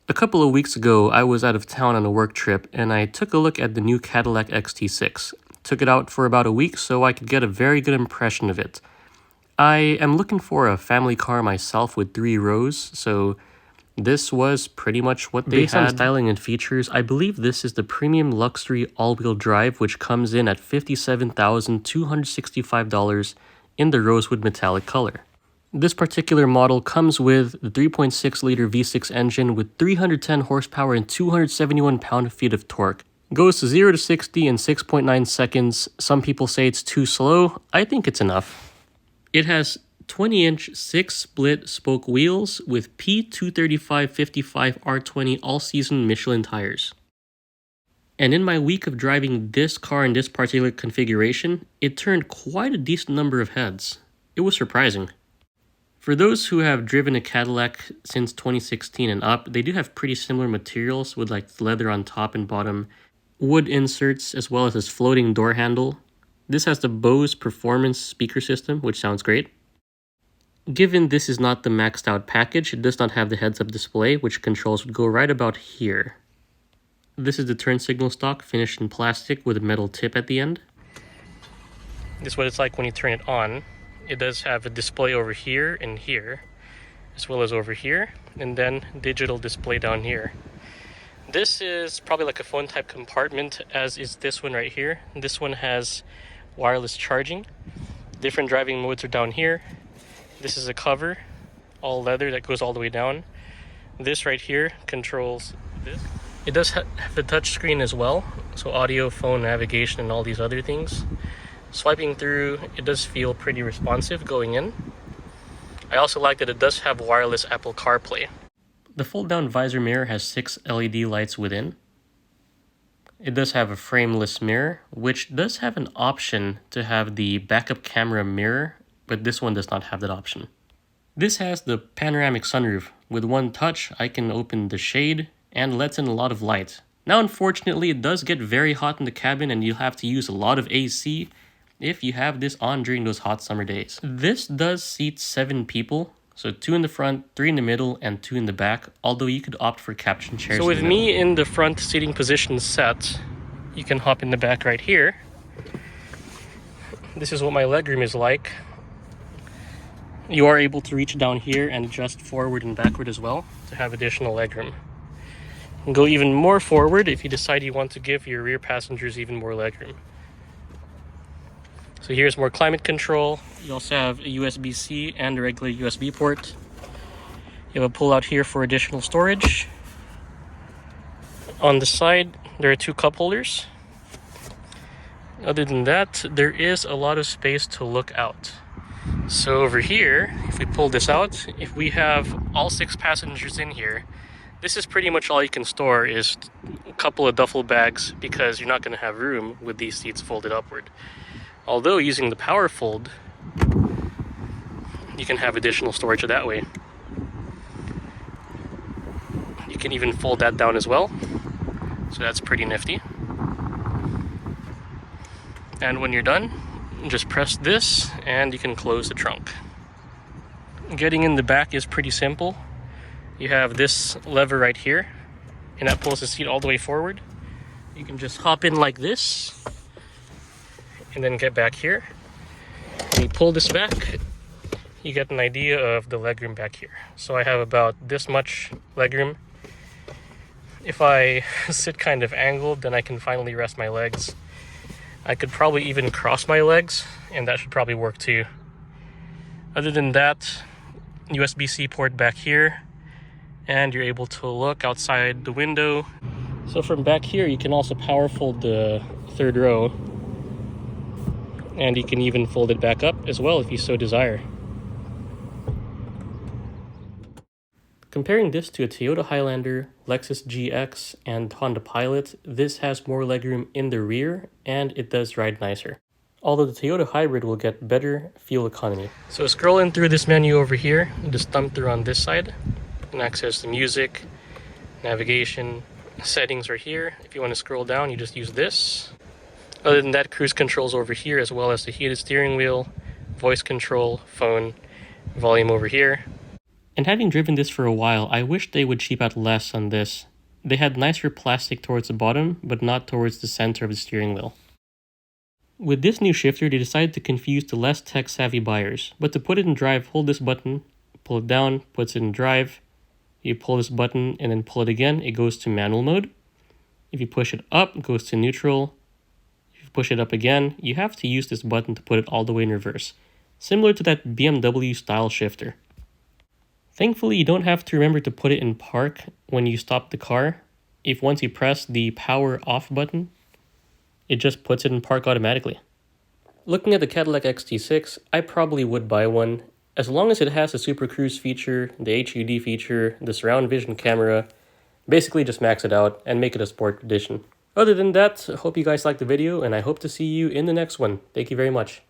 A couple of weeks ago, I was out of town on a work trip, and I took a look at the new Cadillac XT6. Took it out for about a week so I could get a very good impression of it. I am looking for a family car myself with 3 rows, so this was pretty much what they had. Based on styling and features, I believe this is the premium luxury all-wheel drive, which comes in at $57,265 in the Rosewood metallic color. This particular model comes with the 3.6-liter V6 engine with 310 horsepower and 271 pound-feet of torque. Goes to 0 to 60 in 6.9 seconds. Some people say it's too slow. I think it's enough. It has 20-inch 6-split spoke wheels with P235/55 R20 all-season Michelin tires. And in my week of driving this car in this particular configuration, it turned quite a decent number of heads. It was surprising. For those who have driven a Cadillac since 2016 and up, they do have pretty similar materials with like leather on top and bottom, wood inserts, as well as this floating door handle. This has the Bose Performance speaker system, which sounds great. Given this is not the maxed out package, it does not have the heads-up display, which controls would go right about here. This is the turn signal stock, finished in plastic with a metal tip at the end. This is what it's like when you turn it on. It does have a display over here and here, as well as over here, and then digital display down here. This is probably like a phone type compartment, as is this one right here. This one has wireless charging. Different driving modes are down here. This is a cover, all leather, that goes all the way down. This right here controls this. It does have the touch screen as well, so audio, phone, navigation, and all these other things. Swiping through, it does feel pretty responsive going in. I also like that it does have wireless Apple CarPlay. The fold-down visor mirror has 6 LED lights within. It does have a frameless mirror, which does have an option to have the backup camera mirror, but this one does not have that option. This has the panoramic sunroof. With one touch, I can open the shade and lets in a lot of light. Now, unfortunately, it does get very hot in the cabin and you'll have to use a lot of AC if you have this on during those hot summer days. This does seat 7 people, so 2 in the front, 3 in the middle, and 2 in the back, although you could opt for caption chairs. So with me in the front seating position set, you can hop in the back right here. This is what my legroom is like. You are able to reach down here and adjust forward and backward as well to have additional legroom. And go even more forward if you decide you want to give your rear passengers even more legroom. So here's more climate control. You also have a USB-C and a regular USB port. You have a pull out here for additional storage. On the side, there are 2 cup holders. Other than that, there is a lot of space to look out. So over here, if we pull this out, if we have all 6 passengers in here, this is pretty much all you can store is a couple of duffel bags, because you're not going to have room with these seats folded upward. Although using the power fold, you can have additional storage that way. You can even fold that down as well, so that's pretty nifty. And when you're done, just press this and you can close the trunk. Getting in the back is pretty simple. You have this lever right here, and that pulls the seat all the way forward. You can just hop in like this and then get back here. When you pull this back, you get an idea of the legroom back here. So I have about this much legroom. If I sit kind of angled, then I can finally rest my legs. I could probably even cross my legs, and that should probably work too. Other than that, USB-C port back here, and you're able to look outside the window. So from back here, you can also power fold the 3rd row, and you can even fold it back up as well if you so desire. Comparing this to a Toyota Highlander, Lexus GX, and Honda Pilot, this has more legroom in the rear, and it does ride nicer. Although the Toyota Hybrid will get better fuel economy. So scrolling through this menu over here, you just thumb through on this side, and access the music, navigation, settings are here. If you want to scroll down, you just use this. Other than that, cruise controls over here, as well as the heated steering wheel, voice control, phone, volume over here. And having driven this for a while, I wish they would cheap out less on this. They had nicer plastic towards the bottom, but not towards the center of the steering wheel. With this new shifter, they decided to confuse the less tech-savvy buyers. But to put it in drive, hold this button, pull it down, puts it in drive. You pull this button and then pull it again, it goes to manual mode. If you push it up, it goes to neutral. If you push it up again, you have to use this button to put it all the way in reverse. Similar to that BMW style shifter. Thankfully, you don't have to remember to put it in park when you stop the car. If once you press the power off button, it just puts it in park automatically. Looking at the Cadillac XT6, I probably would buy one. As long as it has the Super Cruise feature, the HUD feature, the surround vision camera, basically just max it out and make it a sport edition. Other than that, I hope you guys liked the video and I hope to see you in the next one. Thank you very much.